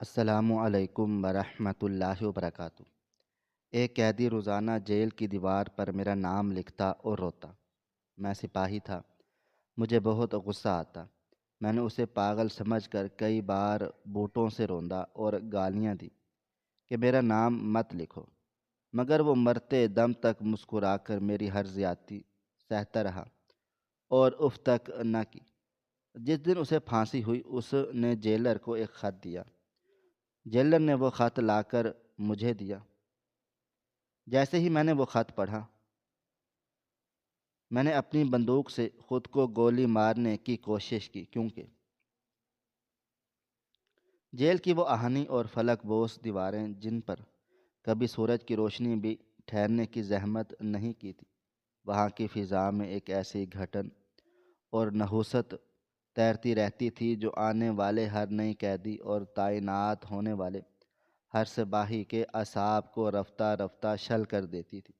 السلام علیکم ورحمۃ اللہ وبرکاتہ۔ ایک قیدی روزانہ جیل کی دیوار پر میرا نام لکھتا اور روتا۔ میں سپاہی تھا، مجھے بہت غصہ آتا۔ میں نے اسے پاگل سمجھ کر کئی بار بوٹوں سے روندا اور گالیاں دی کہ میرا نام مت لکھو، مگر وہ مرتے دم تک مسکرا کر میری ہر زیادتی سہتا رہا اور اف تک نہ کی۔ جس دن اسے پھانسی ہوئی اس نے جیلر کو ایک خط دیا۔ جیلر نے وہ خط لا کر مجھے دیا۔ جیسے ہی میں نے وہ خط پڑھا، میں نے اپنی بندوق سے خود کو گولی مارنے کی کوشش کی، کیونکہ جیل کی وہ آہنی اور فلک بوس دیواریں جن پر کبھی سورج کی روشنی بھی ٹھہرنے کی زحمت نہیں کی تھی، وہاں کی فضا میں ایک ایسی گھٹن اور نحوست تیرتی رہتی تھی جو آنے والے ہر نئی قیدی اور تعینات ہونے والے ہر سپاہی کے اعصاب کو رفتہ رفتہ شل کر دیتی تھی۔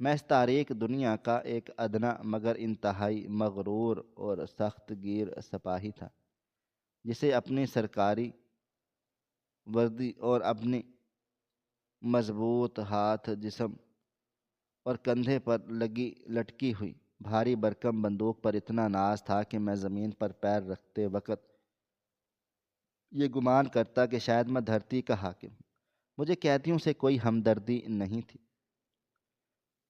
میں اس تاریک دنیا کا ایک ادنا مگر انتہائی مغرور اور سخت گیر سپاہی تھا، جسے اپنی سرکاری وردی اور اپنی مضبوط ہاتھ، جسم اور کندھے پر لگی لٹکی ہوئی بھاری بھرکم بندوق پر اتنا ناز تھا کہ میں زمین پر پیر رکھتے وقت یہ گمان کرتا کہ شاید میں دھرتی کا حاکم ہوں۔ مجھے قیدیوں سے کوئی ہمدردی نہیں تھی،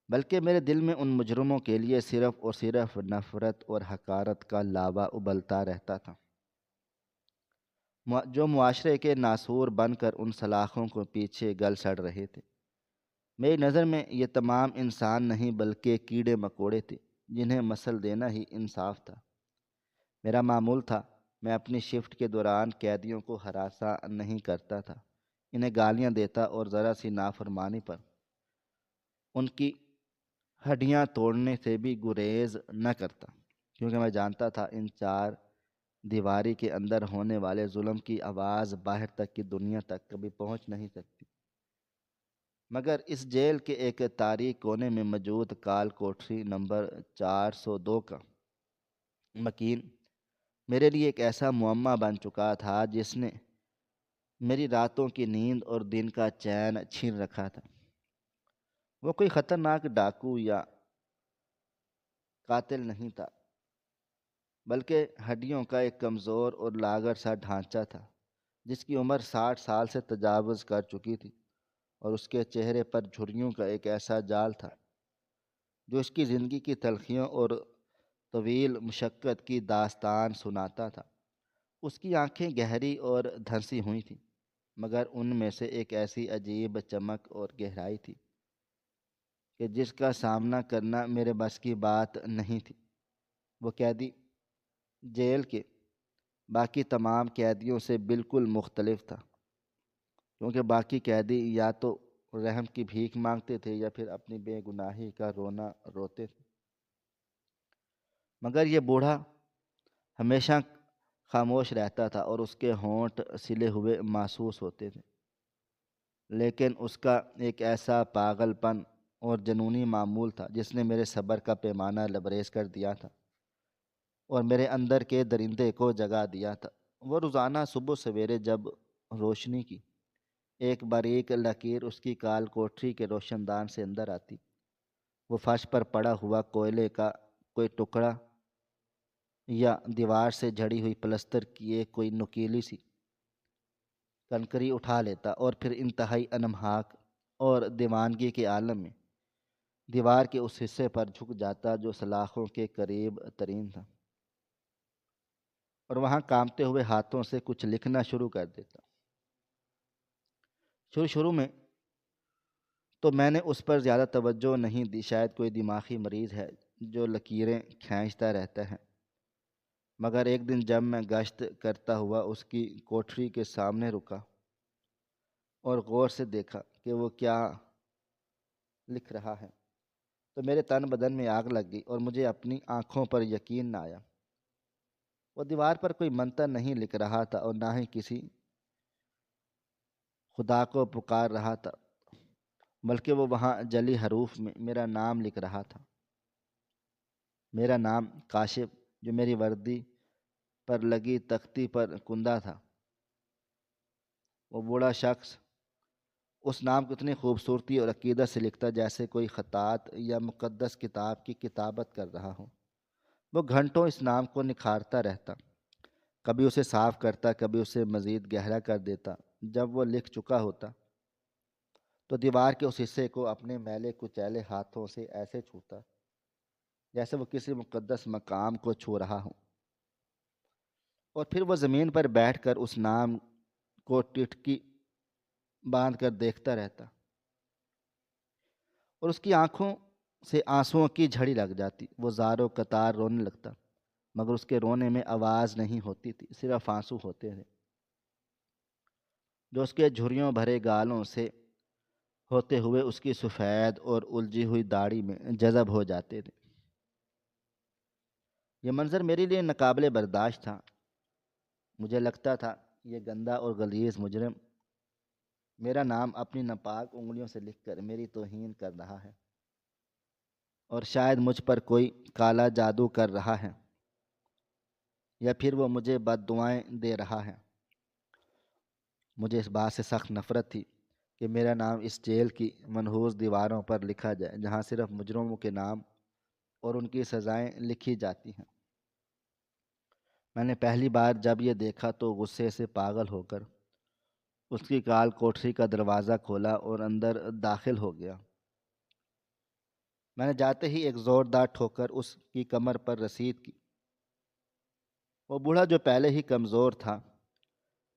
بلکہ میرے دل میں ان مجرموں کے لیے صرف اور صرف نفرت اور حقارت کا لاوا ابلتا رہتا تھا، جو معاشرے کے ناسور بن کر ان سلاخوں کو پیچھے گل سڑ رہے تھے۔ میری نظر میں یہ تمام انسان نہیں بلکہ کیڑے مکوڑے تھے، جنہیں مسل دینا ہی انصاف تھا۔ میرا معمول تھا، میں اپنی شفٹ کے دوران قیدیوں کو ہراساں نہیں کرتا تھا، انہیں گالیاں دیتا اور ذرا سی نافرمانی پر ان کی ہڈیاں توڑنے سے بھی گریز نہ کرتا، کیونکہ میں جانتا تھا ان چار دیواری کے اندر ہونے والے ظلم کی آواز باہر تک کی دنیا تک کبھی پہنچ نہیں سکتی۔ مگر اس جیل کے ایک تاریک کونے میں موجود کال کوٹری نمبر 402 کا مکین میرے لیے ایک ایسا معمہ بن چکا تھا جس نے میری راتوں کی نیند اور دن کا چین چھین رکھا تھا۔ وہ کوئی خطرناک ڈاکو یا قاتل نہیں تھا، بلکہ ہڈیوں کا ایک کمزور اور لاغر سا ڈھانچہ تھا، جس کی عمر 60 سال سے تجاوز کر چکی تھی، اور اس کے چہرے پر جھریوں کا ایک ایسا جال تھا جو اس کی زندگی کی تلخیوں اور طویل مشقت کی داستان سناتا تھا۔ اس کی آنکھیں گہری اور دھنسی ہوئی تھیں، مگر ان میں سے ایک ایسی عجیب چمک اور گہرائی تھی کہ جس کا سامنا کرنا میرے بس کی بات نہیں تھی۔ وہ قیدی جیل کے باقی تمام قیدیوں سے بالکل مختلف تھا، کیونکہ باقی قیدی یا تو رحم کی بھیک مانگتے تھے یا پھر اپنی بے گناہی کا رونا روتے تھے، مگر یہ بوڑھا ہمیشہ خاموش رہتا تھا اور اس کے ہونٹ سلے ہوئے محسوس ہوتے تھے، لیکن اس کا ایک ایسا پاگل پن اور جنونی معمول تھا جس نے میرے صبر کا پیمانہ لبریز کر دیا تھا اور میرے اندر کے درندے کو جگا دیا تھا۔ وہ روزانہ صبح سویرے جب روشنی کی ایک باریک لکیر اس کی کال کوٹری کے روشن دان سے اندر آتی، وہ فرش پر پڑا ہوا کوئلے کا کوئی ٹکڑا یا دیوار سے جھڑی ہوئی پلستر کی ایک کوئی نکیلی سی کنکری اٹھا لیتا اور پھر انتہائی انمہاک اور دیوانگی کے عالم میں دیوار کے اس حصے پر جھک جاتا جو سلاخوں کے قریب ترین تھا، اور وہاں کانپتے ہوئے ہاتھوں سے کچھ لکھنا شروع کر دیتا۔ شروع میں تو میں نے اس پر زیادہ توجہ نہیں دی، شاید کوئی دماغی مریض ہے جو لکیریں کھینچتا رہتا ہے، مگر ایک دن جب میں گشت کرتا ہوا اس کی کوٹری کے سامنے رکا اور غور سے دیکھا کہ وہ کیا لکھ رہا ہے، تو میرے تن بدن میں آگ لگ گئی اور مجھے اپنی آنکھوں پر یقین نہ آیا۔ وہ دیوار پر کوئی منتر نہیں لکھ رہا تھا اور نہ ہی کسی خدا کو پکار رہا تھا، بلکہ وہ وہاں جلی حروف میں میرا نام لکھ رہا تھا، میرا نام کاشف، جو میری وردی پر لگی تختی پر کندہ تھا۔ وہ بوڑھا شخص اس نام کو اتنی خوبصورتی اور عقیدت سے لکھتا جیسے کوئی خطاط یا مقدس کتاب کی کتابت کر رہا ہو۔ وہ گھنٹوں اس نام کو نکھارتا رہتا، کبھی اسے صاف کرتا، کبھی اسے مزید گہرا کر دیتا۔ جب وہ لکھ چکا ہوتا تو دیوار کے اس حصے کو اپنے میلے کچیلے ہاتھوں سے ایسے چھوتا جیسے وہ کسی مقدس مقام کو چھو رہا ہو، اور پھر وہ زمین پر بیٹھ کر اس نام کو ٹٹکی باندھ کر دیکھتا رہتا، اور اس کی آنکھوں سے آنسوؤں کی جھڑی لگ جاتی۔ وہ زاروں قطار رونے لگتا، مگر اس کے رونے میں آواز نہیں ہوتی تھی، صرف آنسو ہوتے تھے جو اس کے جھریوں بھرے گالوں سے ہوتے ہوئے اس کی سفید اور الجھی ہوئی داڑھی میں جذب ہو جاتے تھے۔ یہ منظر میرے لیے ناقابل برداشت تھا۔ مجھے لگتا تھا یہ گندا اور غلیظ مجرم میرا نام اپنی ناپاک انگلیوں سے لکھ کر میری توہین کر رہا ہے، اور شاید مجھ پر کوئی کالا جادو کر رہا ہے، یا پھر وہ مجھے بد دعائیں دے رہا ہے۔ مجھے اس بات سے سخت نفرت تھی کہ میرا نام اس جیل کی منحوس دیواروں پر لکھا جائے جہاں صرف مجرموں کے نام اور ان کی سزائیں لکھی جاتی ہیں۔ میں نے پہلی بار جب یہ دیکھا تو غصے سے پاگل ہو کر اس کی کال کوٹری کا دروازہ کھولا اور اندر داخل ہو گیا۔ میں نے جاتے ہی ایک زوردار ٹھوکر اس کی کمر پر رسید کی۔ وہ بوڑھا جو پہلے ہی کمزور تھا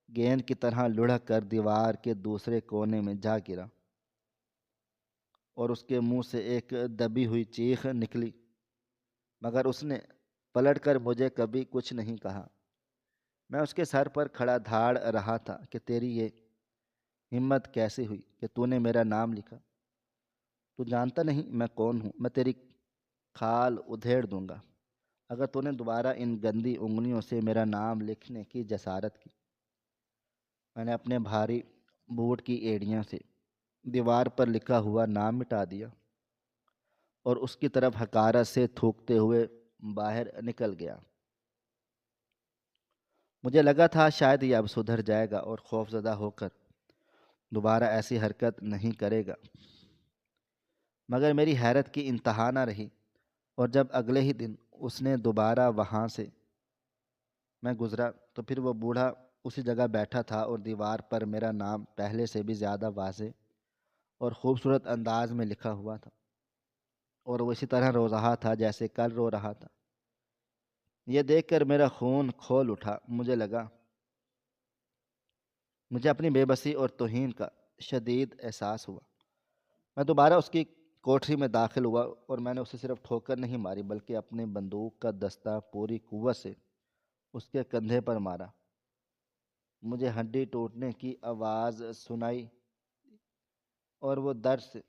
گیند کی طرح لڑھک کر دیوار کے دوسرے کونے میں جا گرا، اور اس کے منہ سے ایک دبی ہوئی چیخ نکلی، مگر اس نے پلٹ کر مجھے کبھی کچھ نہیں کہا۔ میں اس کے سر پر کھڑا دھاڑ رہا تھا کہ تیری یہ ہمت کیسے ہوئی کہ تو نے میرا نام لکھا؟ تو جانتا نہیں میں کون ہوں؟ میں تیری کھال ادھیڑ دوں گا اگر تو نے دوبارہ ان گندی انگلیوں سے میرا نام لکھنے کی جسارت کی۔ میں نے اپنے بھاری بوٹ کی ایڑیاں سے دیوار پر لکھا ہوا نام مٹا دیا اور اس کی طرف حقارت سے تھوکتے ہوئے باہر نکل گیا۔ مجھے لگا تھا شاید یہ اب سدھر جائے گا اور خوف زدہ ہو کر دوبارہ ایسی حرکت نہیں کرے گا، مگر میری حیرت کی انتہا نہ رہی، اور جب اگلے ہی دن اس نے دوبارہ وہاں سے میں گزرا تو پھر وہ بوڑھا اسی جگہ بیٹھا تھا، اور دیوار پر میرا نام پہلے سے بھی زیادہ واضح اور خوبصورت انداز میں لکھا ہوا تھا، اور وہ اسی طرح رو رہا تھا جیسے کل رو رہا تھا۔ یہ دیکھ کر میرا خون کھول اٹھا۔ مجھے اپنی بے بسی اور توہین کا شدید احساس ہوا۔ میں دوبارہ اس کی کوٹری میں داخل ہوا، اور میں نے اسے صرف ٹھوکر نہیں ماری بلکہ اپنے بندوق کا دستہ پوری قوت سے اس کے کندھے پر مارا۔ مجھے ہڈی ٹوٹنے کی آواز سنائی اور وہ درد سے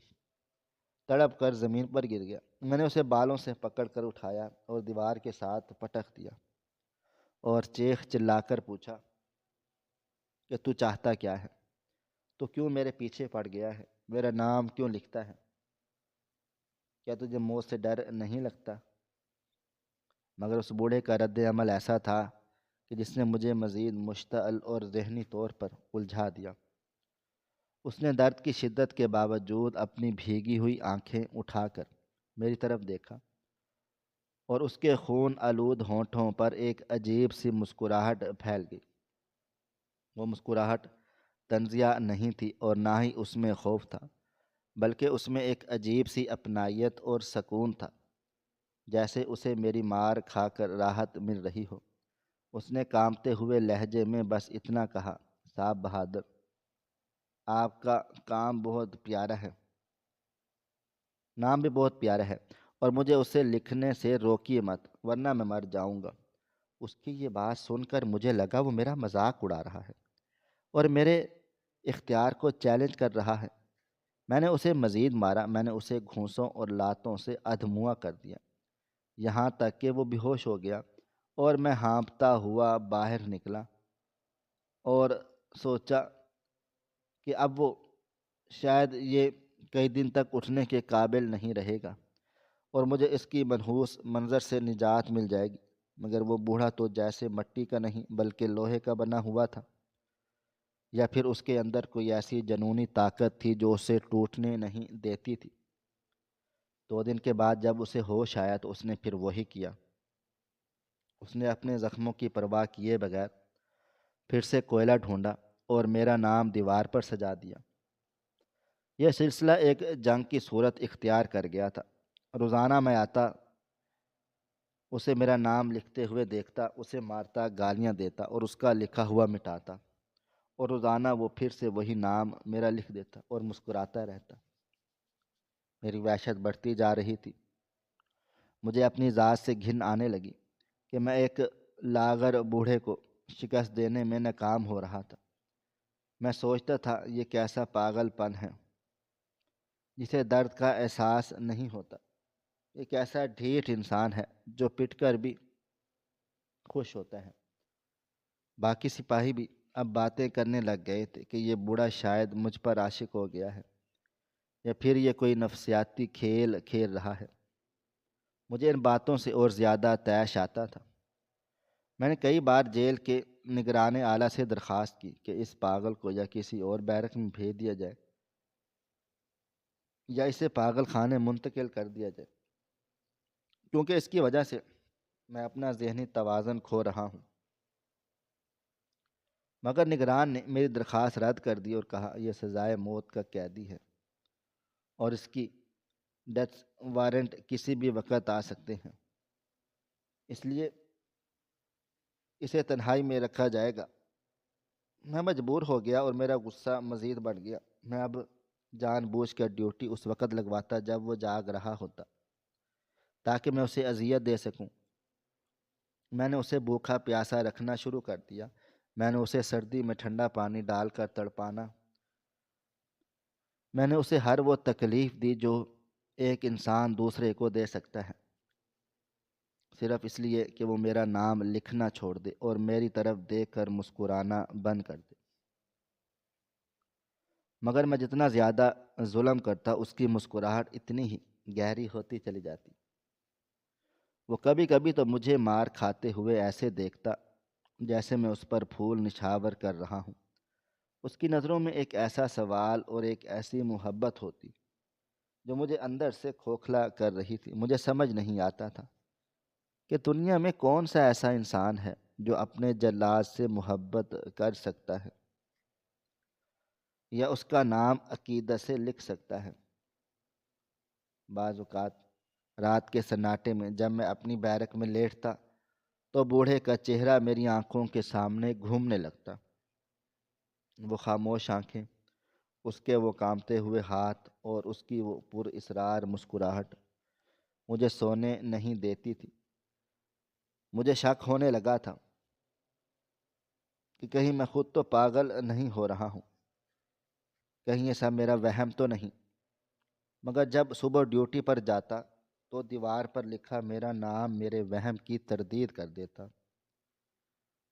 تڑپ کر زمین پر گر گیا۔ میں نے اسے بالوں سے پکڑ کر اٹھایا اور دیوار کے ساتھ پٹک دیا اور چیخ چلا کر پوچھا کہ تو چاہتا کیا ہے؟ تو کیوں میرے پیچھے پڑ گیا ہے؟ میرا نام کیوں لکھتا ہے؟ کیا تجھے موت سے ڈر نہیں لگتا؟ مگر اس بوڑھے کا رد عمل ایسا تھا کہ جس نے مجھے مزید مشتعل اور ذہنی طور پر الجھا دیا۔ اس نے درد کی شدت کے باوجود اپنی بھیگی ہوئی آنکھیں اٹھا کر میری طرف دیکھا، اور اس کے خون آلود ہونٹوں پر ایک عجیب سی مسکراہٹ پھیل گئی۔ وہ مسکراہٹ طنزیہ نہیں تھی اور نہ ہی اس میں خوف تھا، بلکہ اس میں ایک عجیب سی اپنائیت اور سکون تھا، جیسے اسے میری مار کھا کر راحت مل رہی ہو۔ اس نے کانپتے ہوئے لہجے میں بس اتنا کہا، صاحب بہادر، آپ کا کام بہت پیارا ہے، نام بھی بہت پیارا ہے، اور مجھے اسے لکھنے سے روکیے مت ورنہ میں مر جاؤں گا۔ اس کی یہ بات سن کر مجھے لگا وہ میرا مذاق اڑا رہا ہے اور میرے اختیار کو چیلنج کر رہا ہے۔ میں نے اسے مزید مارا، میں نے اسے گھونسوں اور لاتوں سے ادھموا کر دیا، یہاں تک کہ وہ بے ہوش ہو گیا، اور میں ہانپتا ہوا باہر نکلا اور سوچا کہ اب وہ شاید یہ کئی دن تک اٹھنے کے قابل نہیں رہے گا اور مجھے اس کی منحوس منظر سے نجات مل جائے گی، مگر وہ بوڑھا تو جیسے مٹی کا نہیں بلکہ لوہے کا بنا ہوا تھا۔ یا پھر اس کے اندر کوئی ایسی جنونی طاقت تھی جو اسے ٹوٹنے نہیں دیتی تھی۔ 2 دن کے بعد جب اسے ہوش آیا تو اس نے پھر وہی کیا۔ اس نے اپنے زخموں کی پرواہ کیے بغیر پھر سے کوئلہ ڈھونڈا اور میرا نام دیوار پر سجا دیا۔ یہ سلسلہ ایک جنگ کی صورت اختیار کر گیا تھا۔ روزانہ میں آتا، اسے میرا نام لکھتے ہوئے دیکھتا، اسے مارتا، گالیاں دیتا اور اس کا لکھا ہوا مٹاتا، اور روزانہ وہ پھر سے وہی نام میرا لکھ دیتا اور مسکراتا رہتا۔ میری وحشت بڑھتی جا رہی تھی۔ مجھے اپنی ذات سے گھن آنے لگی کہ میں ایک لاغر بوڑھے کو شکست دینے میں ناکام ہو رہا تھا۔ میں سوچتا تھا یہ کیسا پاگل پن ہے جسے درد کا احساس نہیں ہوتا۔ یہ کیسا ڈھیٹ انسان ہے جو پٹ کر بھی خوش ہوتا ہے۔ باقی سپاہی بھی اب باتیں کرنے لگ گئے تھے کہ یہ بوڑھا شاید مجھ پر عاشق ہو گیا ہے یا پھر یہ کوئی نفسیاتی کھیل کھیل رہا ہے۔ مجھے ان باتوں سے اور زیادہ طیش آتا تھا۔ میں نے کئی بار جیل کے نگران اعلیٰ سے درخواست کی کہ اس پاگل کو یا کسی اور بیرک میں بھیج دیا جائے یا اسے پاگل خانے منتقل کر دیا جائے، کیونکہ اس کی وجہ سے میں اپنا ذہنی توازن کھو رہا ہوں۔ مگر نگران نے میری درخواست رد کر دی اور کہا یہ سزائے موت کا قیدی ہے اور اس کی ڈیتھ وارنٹ کسی بھی وقت آ سکتے ہیں، اس لیے اسے تنہائی میں رکھا جائے گا۔ میں مجبور ہو گیا اور میرا غصہ مزید بڑھ گیا۔ میں اب جان بوجھ کر ڈیوٹی اس وقت لگواتا جب وہ جاگ رہا ہوتا تاکہ میں اسے اذیت دے سکوں۔ میں نے اسے بھوکا پیاسا رکھنا شروع کر دیا۔ میں نے اسے سردی میں ٹھنڈا پانی ڈال کر تڑپانا۔ میں نے اسے ہر وہ تکلیف دی جو ایک انسان دوسرے کو دے سکتا ہے، صرف اس لیے کہ وہ میرا نام لکھنا چھوڑ دے اور میری طرف دیکھ کر مسکرانا بند کر دے۔ مگر میں جتنا زیادہ ظلم کرتا اس کی مسکراہٹ اتنی ہی گہری ہوتی چلی جاتی۔ وہ کبھی کبھی تو مجھے مار کھاتے ہوئے ایسے دیکھتا جیسے میں اس پر پھول نچھاور کر رہا ہوں۔ اس کی نظروں میں ایک ایسا سوال اور ایک ایسی محبت ہوتی جو مجھے اندر سے کھوکھلا کر رہی تھی۔ مجھے سمجھ نہیں آتا تھا کہ دنیا میں کون سا ایسا انسان ہے جو اپنے جلاد سے محبت کر سکتا ہے یا اس کا نام عقیدت سے لکھ سکتا ہے۔ بعض اوقات رات کے سناٹے میں جب میں اپنی بیرک میں لیٹتا تو بوڑھے کا چہرہ میری آنکھوں کے سامنے گھومنے لگتا۔ وہ خاموش آنکھیں، اس کے وہ کانپتے ہوئے ہاتھ اور اس کی وہ پر اسرار مسکراہٹ مجھے سونے نہیں دیتی تھی۔ مجھے شک ہونے لگا تھا کہ کہیں میں خود تو پاگل نہیں ہو رہا ہوں، کہیں ایسا میرا وہم تو نہیں۔ مگر جب صبح ڈیوٹی پر جاتا تو دیوار پر لکھا میرا نام میرے وہم کی تردید کر دیتا۔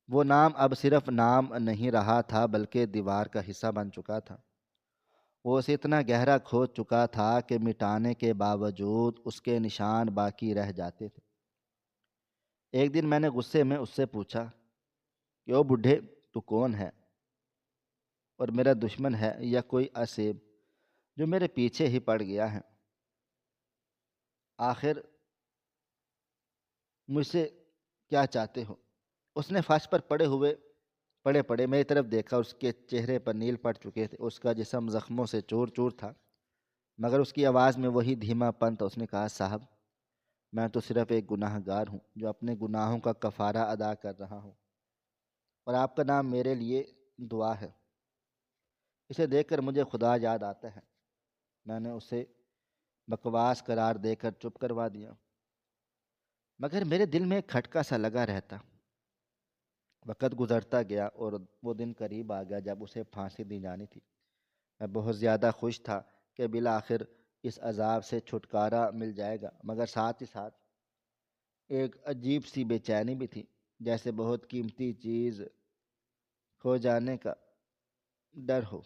وہ نام اب صرف نام نہیں رہا تھا بلکہ دیوار کا حصہ بن چکا تھا۔ وہ اسے اتنا گہرا کھود چکا تھا کہ مٹانے کے باوجود اس کے نشان باقی رہ جاتے تھے۔ ایک دن میں نے غصے میں اس سے پوچھا کہ او بڈھے، تو کون ہے اور میرا دشمن ہے یا کوئی اسیب جو میرے پیچھے ہی پڑ گیا ہے؟ آخر مجھ سے کیا چاہتے ہو؟ اس نے فرش پر پڑے میری طرف دیکھا۔ اس کے چہرے پر نیل پڑ چکے تھے، اس کا جسم زخموں سے چور چور تھا، مگر اس کی آواز میں وہی دھیما پن تھا۔ اس نے کہا صاحب، میں تو صرف ایک گناہ گار ہوں جو اپنے گناہوں کا کفارہ ادا کر رہا ہوں، اور آپ کا نام میرے لیے دعا ہے۔ اسے دیکھ کر مجھے خدا یاد آتا ہے۔ میں نے اسے بکواس قرار دے کر چپ کروا دیا، مگر میرے دل میں ایک کھٹکا سا لگا رہتا۔ وقت گزرتا گیا اور وہ دن قریب آ گیا جب اسے پھانسی دی جانی تھی۔ میں بہت زیادہ خوش تھا کہ بالآخر اس عذاب سے چھٹکارا مل جائے گا، مگر ساتھ ہی ساتھ ایک عجیب سی بے چینی بھی تھی، جیسے بہت قیمتی چیز کھو جانے کا ڈر ہو۔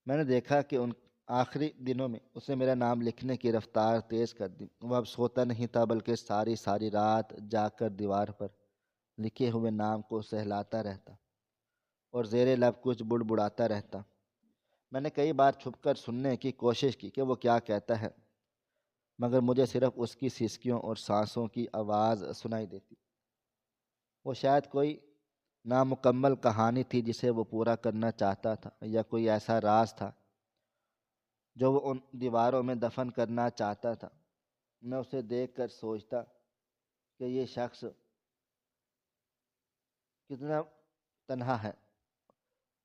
میں نے دیکھا کہ ان آخری دنوں میں اسے میرا نام لکھنے کی رفتار تیز کر دی۔ وہ اب سوتا نہیں تھا بلکہ ساری رات جاگ کر دیوار پر لکھے ہوئے نام کو سہلاتا رہتا۔ اور زیر لب کچھ بڑبڑاتا رہتا۔ میں نے کئی بار چھپ کر سننے کی کوشش کی کہ وہ کیا کہتا ہے، مگر مجھے صرف اس کی سسکیوں اور سانسوں کی آواز سنائی دیتی۔ وہ شاید کوئی نامکمل کہانی تھی جسے وہ پورا کرنا چاہتا تھا، یا کوئی ایسا راز تھا جو وہ ان دیواروں میں دفن کرنا چاہتا تھا۔ میں اسے دیکھ کر سوچتا کہ یہ شخص کتنا تنہا ہے۔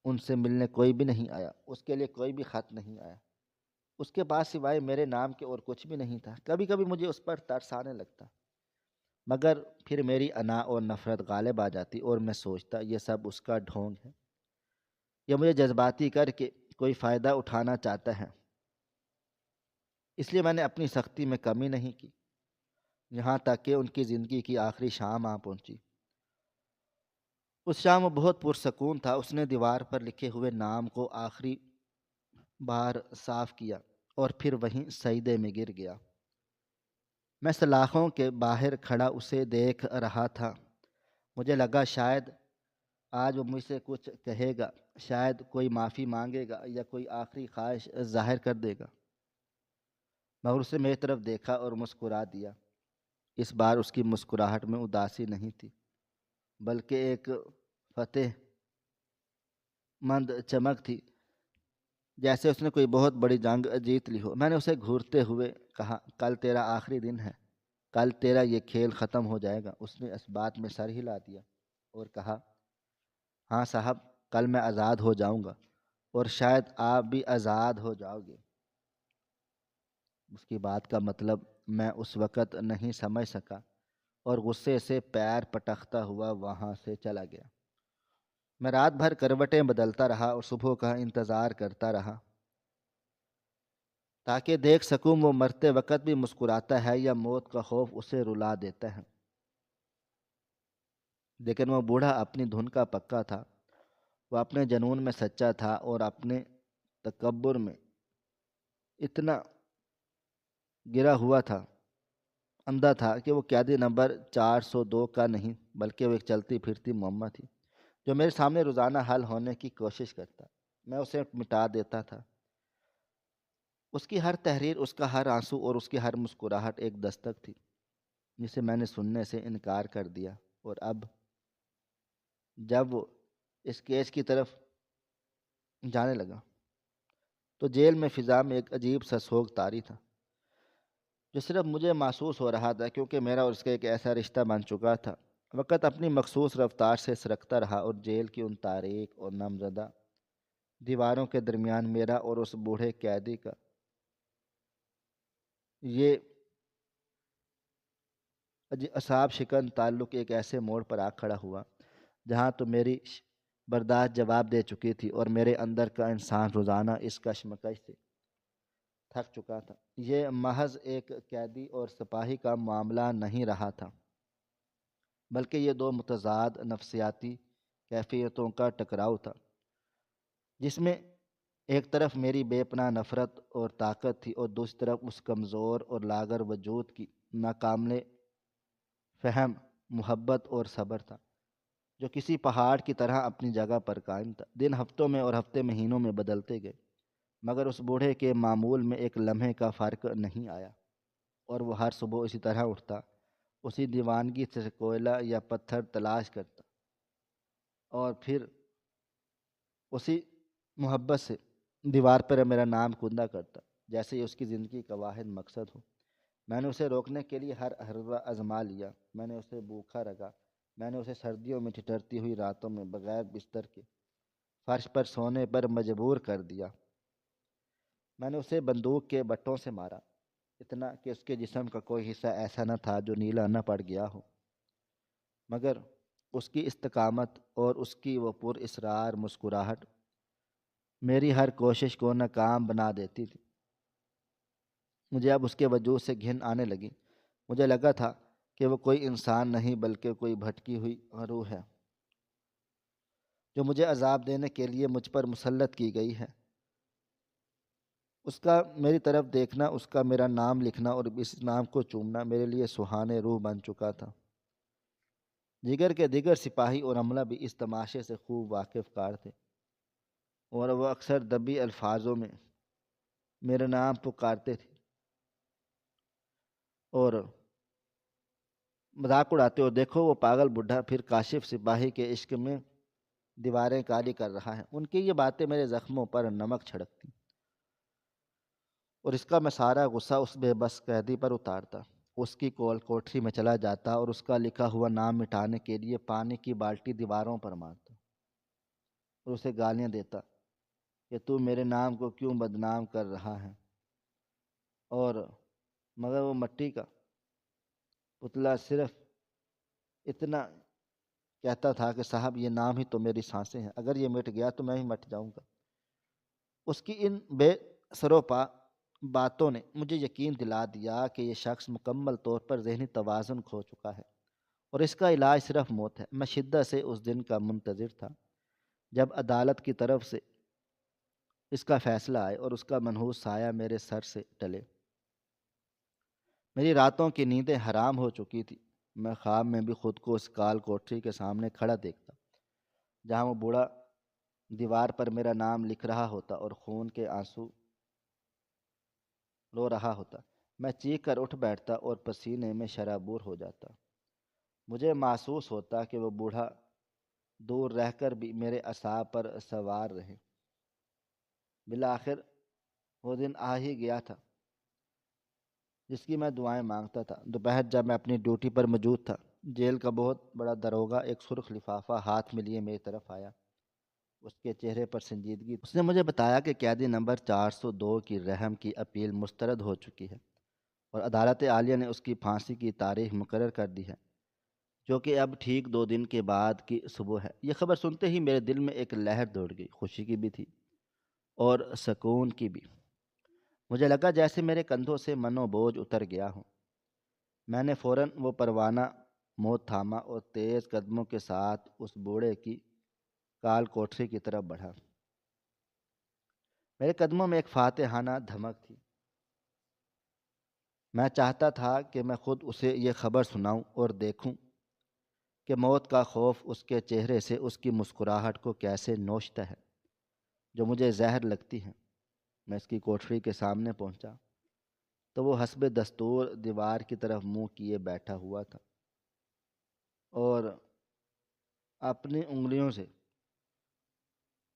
ان سے ملنے کوئی بھی نہیں آیا، اس کے لیے کوئی بھی خط نہیں آیا، اس کے پاس سوائے میرے نام کے اور کچھ بھی نہیں تھا۔ کبھی کبھی مجھے اس پر ترس آنے لگتا، مگر پھر میری انا اور نفرت غالب آ جاتی اور میں سوچتا یہ سب اس کا ڈھونگ ہے، یہ مجھے جذباتی کر کے کوئی فائدہ اٹھانا چاہتا ہے۔ اس لیے میں نے اپنی سختی میں کمی نہیں کی، یہاں تک کہ ان کی زندگی کی آخری شام آ پہنچی۔ اس شام وہ بہت پرسکون تھا۔ اس نے دیوار پر لکھے ہوئے نام کو آخری بار صاف کیا اور پھر وہیں سجدے میں گر گیا۔ میں سلاخوں کے باہر کھڑا اسے دیکھ رہا تھا۔ مجھے لگا شاید آج وہ مجھ سے کچھ کہے گا، شاید کوئی معافی مانگے گا یا کوئی آخری خواہش ظاہر کر دے گا، مگر اس نے میری طرف دیکھا اور مسکرا دیا۔ اس بار اس کی مسکراہٹ میں اداسی نہیں تھی، بلکہ ایک فتح مند چمک تھی، جیسے اس نے کوئی بہت بڑی جنگ جیت لی ہو۔ میں نے اسے گھورتے ہوئے کہا، کل تیرا آخری دن ہے، کل تیرا یہ کھیل ختم ہو جائے گا۔ اس نے اس بات میں سر ہلا دیا اور کہا، ہاں صاحب، کل میں آزاد ہو جاؤں گا، اور شاید آپ بھی آزاد ہو جاؤ گے۔ اس کی بات کا مطلب میں اس وقت نہیں سمجھ سکا اور غصے سے پیر پٹکتا ہوا وہاں سے چلا گیا۔ میں رات بھر کروٹیں بدلتا رہا اور صبح کا انتظار کرتا رہا، تاکہ دیکھ سکوں وہ مرتے وقت بھی مسکراتا ہے یا موت کا خوف اسے رلا دیتا ہے۔ لیکن وہ بوڑھا اپنی دھن کا پکا تھا، وہ اپنے جنون میں سچا تھا اور اپنے تکبر میں اتنا گرا ہوا تھا، اندھا تھا کہ وہ قیدی نمبر 402 کا نہیں، بلکہ وہ ایک چلتی پھرتی معمہ تھی جو میرے سامنے روزانہ حل ہونے کی کوشش کرتا۔ میں اسے مٹا دیتا تھا۔ اس کی ہر تحریر، اس کا ہر آنسو اور اس کی ہر مسکراہٹ ایک دستک تھی جسے میں نے سننے سے انکار کر دیا۔ اور اب جب وہ اس کیس کی طرف جانے لگا تو جیل میں فضا میں ایک عجیب سا سوگ طاری تھا جو صرف مجھے محسوس ہو رہا تھا، کیونکہ میرا اور اس کا ایک ایسا رشتہ بن چکا تھا۔ وقت اپنی مخصوص رفتار سے سرکتا رہا اور جیل کی ان تاریک اور نمزدہ دیواروں کے درمیان میرا اور اس بوڑھے قیدی کا یہ اعصاب شکن تعلق ایک ایسے موڑ پر آ کھڑا ہوا جہاں تو میری برداشت جواب دے چکی تھی اور میرے اندر کا انسان روزانہ اس کشمکش سے تھک چکا تھا۔ یہ محض ایک قیدی اور سپاہی کا معاملہ نہیں رہا تھا، بلکہ یہ دو متضاد نفسیاتی کیفیتوں کا ٹکراؤ تھا، جس میں ایک طرف میری بے پناہ نفرت اور طاقت تھی اور دوسری طرف اس کمزور اور لاغر وجود کی ناقابل فہم محبت اور صبر تھا، جو کسی پہاڑ کی طرح اپنی جگہ پر قائم تھا۔ دن ہفتوں میں اور ہفتے مہینوں میں بدلتے گئے، مگر اس بوڑھے کے معمول میں ایک لمحے کا فرق نہیں آیا، اور وہ ہر صبح اسی طرح اٹھتا، اسی دیوانگی سے کوئلہ یا پتھر تلاش کرتا، اور پھر اسی محبت سے دیوار پر میرا نام کندہ کرتا، جیسے یہ اس کی زندگی کا واحد مقصد ہو۔ میں نے اسے روکنے کے لیے ہر حربہ آزما لیا۔ میں نے اسے بھوکا رکھا، میں نے اسے سردیوں میں ٹھٹرتی ہوئی راتوں میں بغیر بستر کے فرش پر سونے پر مجبور کر دیا۔ میں نے اسے بندوق کے بٹوں سے مارا، اتنا کہ اس کے جسم کا کوئی حصہ ایسا نہ تھا جو نیلا نہ پڑ گیا ہو، مگر اس کی استقامت اور اس کی وہ پر اصرار مسکراہٹ میری ہر کوشش کو ناکام بنا دیتی تھی۔ مجھے اب اس کے وجود سے گھن آنے لگی۔ مجھے لگا تھا کہ وہ کوئی انسان نہیں بلکہ کوئی بھٹکی ہوئی روح ہے جو مجھے عذاب دینے کے لیے مجھ پر مسلط کی گئی ہے۔ اس کا میری طرف دیکھنا، اس کا میرا نام لکھنا اور اس نام کو چومنا میرے لیے سہانے روح بن چکا تھا۔ جگر کے دیگر سپاہی اور عملہ بھی اس تماشے سے خوب واقف کار تھے، اور وہ اکثر دبی الفاظوں میں میرا نام پکارتے تھے اور مذاق اڑاتے، اور دیکھو وہ پاگل بڈھا پھر کاشف سپاہی کے عشق میں دیواریں کالی کر رہا ہے۔ ان کی یہ باتیں میرے زخموں پر نمک چھڑکتی، اور اس کا میں سارا غصہ اس بے بس قیدی پر اتارتا، اس کی کول کوٹری میں چلا جاتا اور اس کا لکھا ہوا نام مٹانے کے لیے پانی کی بالٹی دیواروں پر مارتا اور اسے گالیاں دیتا کہ تو میرے نام کو کیوں بدنام کر رہا ہے۔ اور مگر وہ مٹی کا پتلا صرف اتنا کہتا تھا کہ صاحب یہ نام ہی تو میری سانسیں ہیں، اگر یہ مٹ گیا تو میں ہی مٹ جاؤں گا۔ اس کی ان بے سروپا باتوں نے مجھے یقین دلا دیا کہ یہ شخص مکمل طور پر ذہنی توازن کھو چکا ہے، اور اس کا علاج صرف موت ہے۔ میں شدت سے اس دن کا منتظر تھا جب عدالت کی طرف سے اس کا فیصلہ آئے اور اس کا منحوس سایہ میرے سر سے ٹلے۔ میری راتوں کی نیندیں حرام ہو چکی تھی۔ میں خواب میں بھی خود کو اس کال کوٹری کے سامنے کھڑا دیکھتا، جہاں وہ بوڑھا دیوار پر میرا نام لکھ رہا ہوتا اور خون کے آنسو رو رہا ہوتا۔ میں چیخ کر اٹھ بیٹھتا اور پسینے میں شرابور ہو جاتا۔ مجھے محسوس ہوتا کہ وہ بوڑھا دور رہ کر بھی میرے اعصاب پر سوار رہے۔ بالآخر وہ دن آ ہی گیا تھا جس کی میں دعائیں مانگتا تھا۔ دوپہر جب میں اپنی ڈیوٹی پر موجود تھا، جیل کا بہت بڑا داروغہ ایک سرخ لفافہ ہاتھ میں لیے میری طرف آیا۔ اس کے چہرے پر سنجیدگی تھی۔ اس نے مجھے بتایا کہ قیدی نمبر 402 کی رحم کی اپیل مسترد ہو چکی ہے اور عدالت عالیہ نے اس کی پھانسی کی تاریخ مقرر کر دی ہے، جو کہ اب ٹھیک 2 دن کے بعد کی صبح ہے۔ یہ خبر سنتے ہی میرے دل میں ایک لہر دوڑ گئی، خوشی کی بھی تھی اور سکون کی بھی۔ مجھے لگا جیسے میرے کندھوں سے منو بوجھ اتر گیا ہوں۔ میں نے فوراً وہ پروانہ موت تھاما اور تیز قدموں کے ساتھ اس بوڑھے کی کال کوٹری کی طرف بڑھا۔ میرے قدموں میں ایک فاتحانہ دھمک تھی۔ میں چاہتا تھا کہ میں خود اسے یہ خبر سناؤں اور دیکھوں کہ موت کا خوف اس کے چہرے سے اس کی مسکراہٹ کو کیسے نوچتا ہے جو مجھے زہر لگتی ہے۔ میں اس کی کوٹری کے سامنے پہنچا تو وہ حسب دستور دیوار کی طرف منہ کیے بیٹھا ہوا تھا اور اپنی انگلیوں سے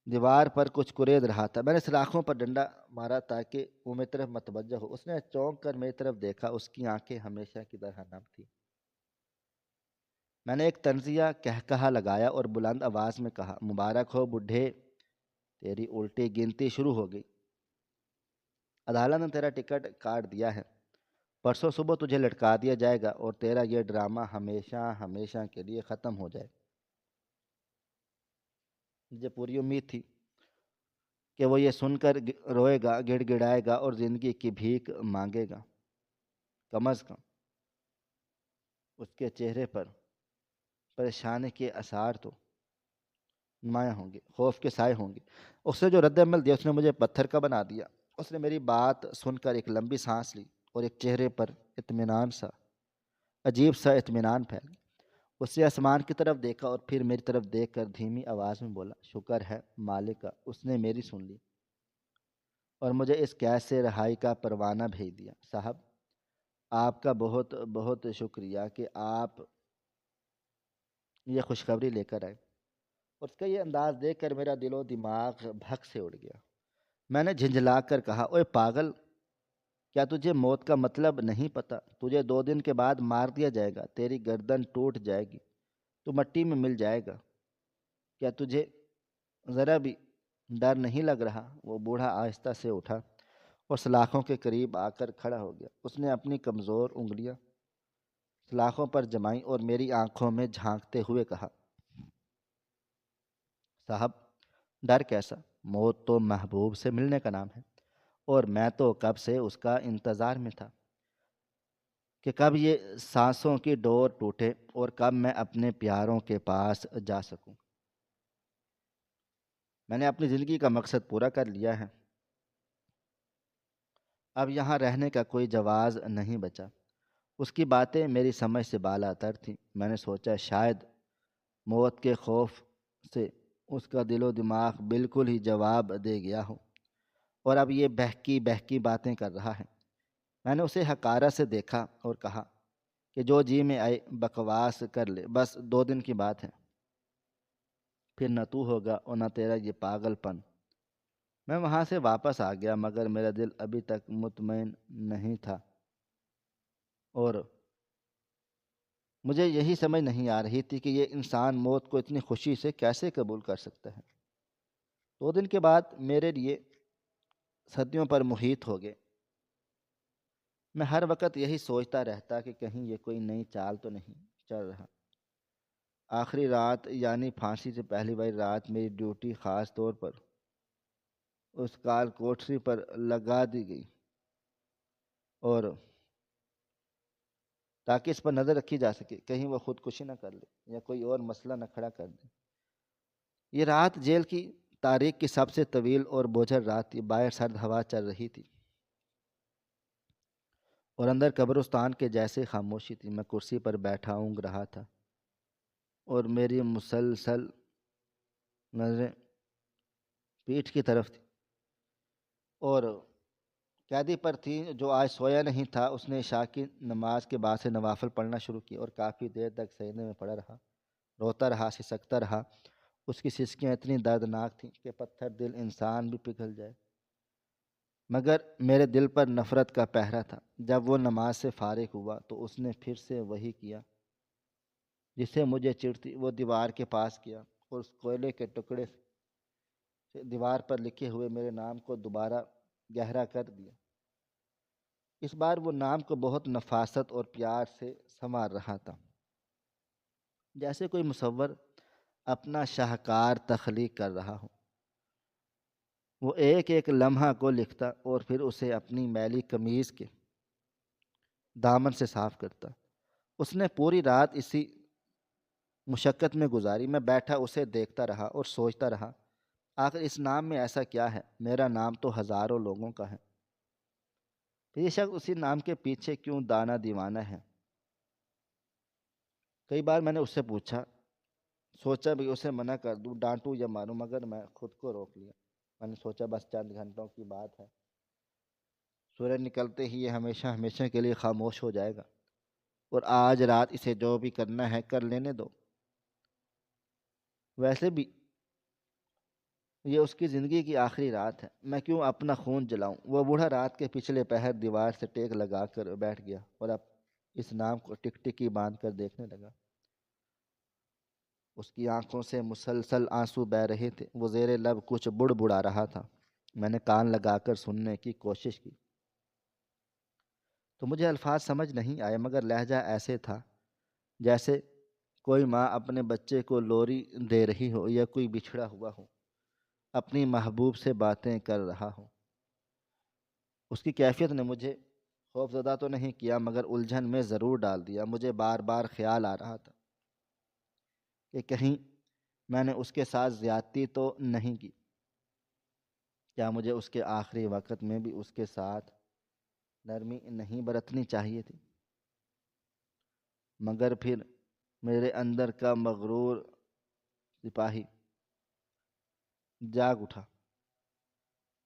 دیوار پر کچھ کرید رہا تھا۔ میں نے سلاخوں پر ڈنڈا مارا تاکہ وہ میری طرف متوجہ ہو۔ اس نے چونک کر میری طرف دیکھا، اس کی آنکھیں ہمیشہ کی طرح نم تھیں۔ میں نے ایک طنزیہ کہکہا لگایا اور بلند آواز میں کہا، مبارک ہو بڈھے، تیری الٹی گنتی شروع ہو گئی۔ عدالت نے تیرا ٹکٹ کاٹ دیا ہے، پرسوں صبح تجھے لٹکا دیا جائے گا اور تیرا یہ ڈرامہ ہمیشہ ہمیشہ کے لیے ختم ہو جائے۔ مجھے پوری امید تھی کہ وہ یہ سن کر روئے گا، گڑ گڑائے گا اور زندگی کی بھیک مانگے گا۔ کم از کم اس کے چہرے پر پریشانی کے آثار تو نمایاں ہوں گے، خوف کے سائے ہوں گے۔ اس نے جو رد عمل دیا اس نے مجھے پتھر کا بنا دیا۔ اس نے میری بات سن کر ایک لمبی سانس لی اور ایک چہرے پر اطمینان سا، عجیب سا اطمینان پھیل گیا۔ اس نے آسمان کی طرف دیکھا اور پھر میری طرف دیکھ کر دھیمی آواز میں بولا، شکر ہے مالک کا، اس نے میری سن لی اور مجھے اس قید سے رہائی کا پروانہ بھیج دیا۔ صاحب، آپ کا بہت بہت شکریہ کہ آپ یہ خوشخبری لے کر آئے۔ اور اس کا یہ انداز دیکھ کر میرا دل و دماغ بھگ سے اڑ گیا۔ میں نے جھنجھلا کر کہا، اوے پاگل، کیا تجھے موت کا مطلب نہیں پتہ؟ تجھے 2 دن کے بعد مار دیا جائے گا، تیری گردن ٹوٹ جائے گی، تو مٹی میں مل جائے گا۔ کیا تجھے ذرا بھی ڈر نہیں لگ رہا؟ وہ بوڑھا آہستہ سے اٹھا اور سلاخوں کے قریب آ کر کھڑا ہو گیا۔ اس نے اپنی کمزور انگلیاں سلاخوں پر جمائیں اور میری آنکھوں میں جھانکتے ہوئے کہا، صاحب، ڈر کیسا؟ موت تو محبوب سے ملنے کا نام ہے، اور میں تو کب سے اس کا انتظار میں تھا کہ کب یہ سانسوں کی ڈور ٹوٹے اور کب میں اپنے پیاروں کے پاس جا سکوں۔ میں نے اپنی زندگی کا مقصد پورا کر لیا ہے، اب یہاں رہنے کا کوئی جواز نہیں بچا۔ اس کی باتیں میری سمجھ سے بالا تر تھیں۔ میں نے سوچا شاید موت کے خوف سے اس کا دل و دماغ بالکل ہی جواب دے گیا ہو اور اب یہ بہکی بہکی باتیں کر رہا ہے۔ میں نے اسے حقارت سے دیکھا اور کہا کہ جو جی میں آئے بکواس کر لے، بس 2 دن کی بات ہے، پھر نہ تو ہوگا اور نہ تیرا یہ پاگل پن۔ میں وہاں سے واپس آ گیا، مگر میرا دل ابھی تک مطمئن نہیں تھا اور مجھے یہی سمجھ نہیں آ رہی تھی کہ یہ انسان موت کو اتنی خوشی سے کیسے قبول کر سکتا ہے۔ 2 دن کے بعد میرے لیے صدیوں پر محیط ہو گئے۔ میں ہر وقت یہی سوچتا رہتا کہ کہیں یہ کوئی نئی چال تو نہیں چل رہا۔ آخری رات یعنی پھانسی سے پہلی والی رات میری ڈیوٹی خاص طور پر اس کال کوٹری پر لگا دی گئی اور تاکہ اس پر نظر رکھی جا سکے کہیں وہ خودکشی نہ کر لے یا کوئی اور مسئلہ نہ کھڑا کر دے۔ یہ رات جیل کی تاریخ کی سب سے طویل اور بوجھل رات تھی۔ باہر سرد ہوا چل رہی تھی اور اندر قبرستان کے جیسے خاموشی تھی۔ میں کرسی پر بیٹھا اونگ رہا تھا اور میری مسلسل نظریں پیٹھ کی طرف تھی اور قیدی پر تھی جو آج سویا نہیں تھا۔ اس نے عشاء کی نماز کے بعد سے نوافل پڑھنا شروع کی اور کافی دیر تک سجدے میں پڑا رہا، روتا رہا، سسکتا رہا۔ اس کی سسکیاں اتنی دردناک تھیں کہ پتھر دل انسان بھی پگھل جائے، مگر میرے دل پر نفرت کا پہرا تھا۔ جب وہ نماز سے فارغ ہوا تو اس نے پھر سے وہی کیا جس سے مجھے چڑ تھی۔ وہ دیوار کے پاس گیا اور اس کوئلے کے ٹکڑے سے دیوار پر لکھے ہوئے میرے نام کو دوبارہ گہرا کر دیا۔ اس بار وہ نام کو بہت نفاست اور پیار سے سنوار رہا تھا، جیسے کوئی مصور اپنا شاہکار تخلیق کر رہا ہو۔ وہ ایک ایک لمحہ کو لکھتا اور پھر اسے اپنی میلی قمیض کے دامن سے صاف کرتا۔ اس نے پوری رات اسی مشقت میں گزاری۔ میں بیٹھا اسے دیکھتا رہا اور سوچتا رہا، آخر اس نام میں ایسا کیا ہے؟ میرا نام تو ہزاروں لوگوں کا ہے، یہ شخص اسی نام کے پیچھے کیوں دانہ دیوانہ ہے؟ کئی بار میں نے اس سے پوچھا، سوچا بھی اسے منع کر دوں، ڈانٹوں یا ماروں، مگر میں خود کو روک لیا۔ میں نے سوچا بس چند گھنٹوں کی بات ہے، سورج نکلتے ہی یہ ہمیشہ ہمیشہ کے لیے خاموش ہو جائے گا اور آج رات اسے جو بھی کرنا ہے کر لینے دو۔ ویسے بھی یہ اس کی زندگی کی آخری رات ہے، میں کیوں اپنا خون جلاؤں؟ وہ بوڑھا رات کے پچھلے پہر دیوار سے ٹیک لگا کر بیٹھ گیا اور اب اس نام کو ٹک ٹکی باندھ کر دیکھنے لگا۔ اس کی آنکھوں سے مسلسل آنسو بہہ رہے تھے۔ وہ زیر لب کچھ بڑبڑا رہا تھا۔ میں نے کان لگا کر سننے کی کوشش کی تو مجھے الفاظ سمجھ نہیں آئے، مگر لہجہ ایسے تھا جیسے کوئی ماں اپنے بچے کو لوری دے رہی ہو یا کوئی بچھڑا ہوا ہو اپنی محبوب سے باتیں کر رہا ہو۔ اس کی کیفیت نے مجھے خوفزدہ تو نہیں کیا مگر الجھن میں ضرور ڈال دیا۔ مجھے بار بار خیال آ رہا تھا کہ کہیں میں نے اس کے ساتھ زیادتی تو نہیں کی، کیا مجھے اس کے آخری وقت میں بھی اس کے ساتھ نرمی نہیں برتنی چاہیے تھی؟ مگر پھر میرے اندر کا مغرور سپاہی جاگ اٹھا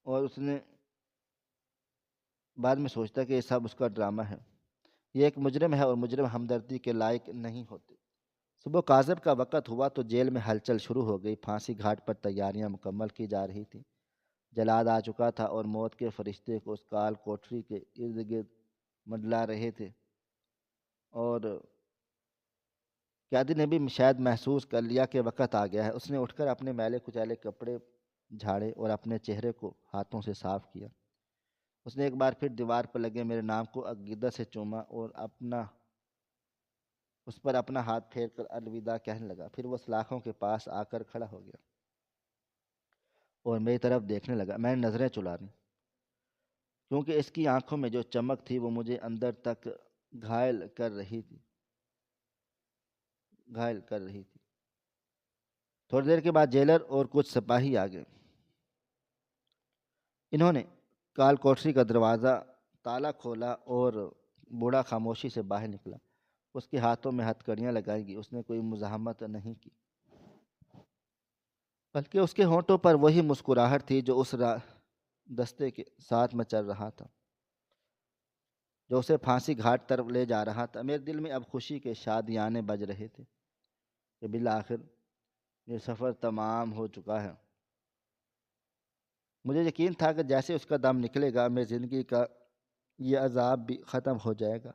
اور اس نے بعد میں سوچتا کہ یہ سب اس کا ڈرامہ ہے، یہ ایک مجرم ہے اور مجرم ہمدردی کے لائق نہیں ہوتے۔ صبح کاذب کا وقت ہوا تو جیل میں ہلچل شروع ہو گئی۔ پھانسی گھاٹ پر تیاریاں مکمل کی جا رہی تھیں۔ جلاد آ چکا تھا اور موت کے فرشتے کو اس کال کوٹری کے ارد گرد منڈلا رہے تھے اور قیدی نے بھی شاید محسوس کر لیا کہ وقت آ گیا ہے۔ اس نے اٹھ کر اپنے میلے کچیلے کپڑے جھاڑے اور اپنے چہرے کو ہاتھوں سے صاف کیا۔ اس نے ایک بار پھر دیوار پر لگے میرے نام کو عقیدت سے چوما اور اس پر اپنا ہاتھ پھیر کر الوداع کہنے لگا۔ پھر وہ سلاخوں کے پاس آ کر کھڑا ہو گیا اور میری طرف دیکھنے لگا۔ میں نے نظریں چلا دیں کیونکہ اس کی آنکھوں میں جو چمک تھی وہ مجھے اندر تک گھائل کر رہی تھی۔ تھوڑی دیر کے بعد جیلر اور کچھ سپاہی آ گئے۔ انہوں نے کال کوٹری کا دروازہ تالا کھولا اور بوڑھا خاموشی سے باہر نکلا۔ اس کے ہاتھوں میں ہتھ کڑیاں لگائی گئی۔ اس نے کوئی مزاحمت نہیں کی۔ بلکہ اس کے ہونٹوں پر وہی مسکراہٹ تھی جو اس دستے کے ساتھ میں چل رہا تھا، جو اسے پھانسی گھاٹ طرف لے جا رہا تھا۔ میرے دل میں اب خوشی کے شادیانے بج رہے تھے کہ بالآخر یہ سفر تمام ہو چکا ہے۔ مجھے یقین تھا کہ جیسے اس کا دم نکلے گا میری زندگی کا یہ عذاب بھی ختم ہو جائے گا۔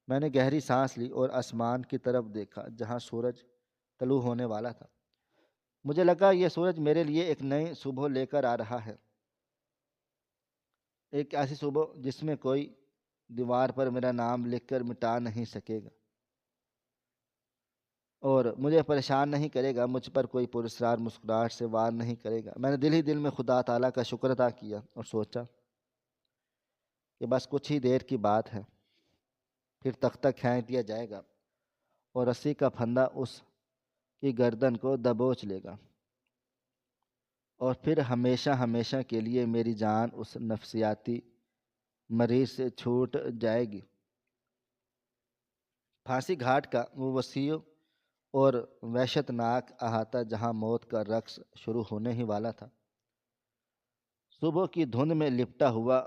میں نے گہری سانس لی اور آسمان کی طرف دیکھا جہاں سورج طلوع ہونے والا تھا۔ مجھے لگا یہ سورج میرے لیے ایک نئی صبح لے کر آ رہا ہے، ایک ایسی صبح جس میں کوئی دیوار پر میرا نام لکھ کر مٹا نہیں سکے گا اور مجھے پریشان نہیں کرے گا، مجھ پر کوئی پراسرار مسکراہٹ سے وار نہیں کرے گا۔ میں نے دل ہی دل میں خدا تعالیٰ کا شکر ادا کیا اور سوچا کہ بس کچھ ہی دیر کی بات ہے، پھر تختہ کھینچ دیا جائے گا اور رسی کا پھندا اس کی گردن کو دبوچ لے گا اور پھر ہمیشہ ہمیشہ کے لیے میری جان اس نفسیاتی مریض سے چھوٹ جائے گی۔ پھانسی گھاٹ کا وہ وسیع اور وحشت ناک احاطہ جہاں موت کا رقص شروع ہونے ہی والا تھا، صبح کی دھند میں لپٹا ہوا،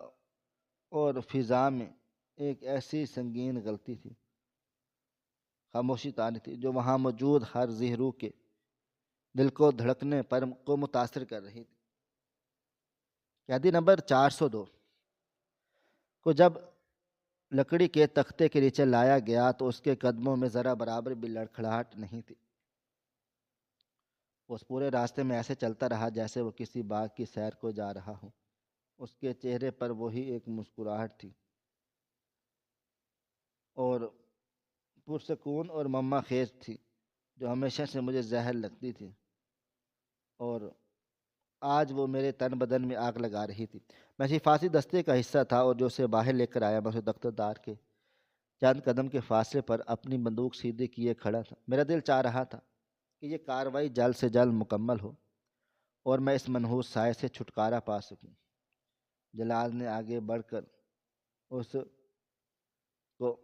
اور فضا میں ایک ایسی سنگین غلطی تھی، خاموشی تاری تھی جو وہاں موجود ہر ذی روح کے دل کو دھڑکنے پر کو متاثر کر رہی تھی۔ قیدی نمبر 402 کو جب لکڑی کے تختے کے نیچے لایا گیا تو اس کے قدموں میں ذرا برابر بھی لڑکھڑاہٹ نہیں تھی۔ وہ اس پورے راستے میں ایسے چلتا رہا جیسے وہ کسی باغ کی سیر کو جا رہا ہو۔ اس کے چہرے پر وہی ایک مسکراہٹ تھی اور پرسکون اور مما خیز تھی جو ہمیشہ سے مجھے زہر لگتی تھی، اور آج وہ میرے تن بدن میں آگ لگا رہی تھی۔ میں حفاظتی دستے کا حصہ تھا اور جو اسے باہر لے کر آیا، میں اسے دفتر دار کے چند قدم کے فاصلے پر اپنی بندوق سیدھی کیے کھڑا تھا۔ میرا دل چاہ رہا تھا کہ یہ کارروائی جلد سے جلد مکمل ہو اور میں اس منحوس سائے سے چھٹکارا پا سکوں۔ جلال نے آگے بڑھ کر اس کو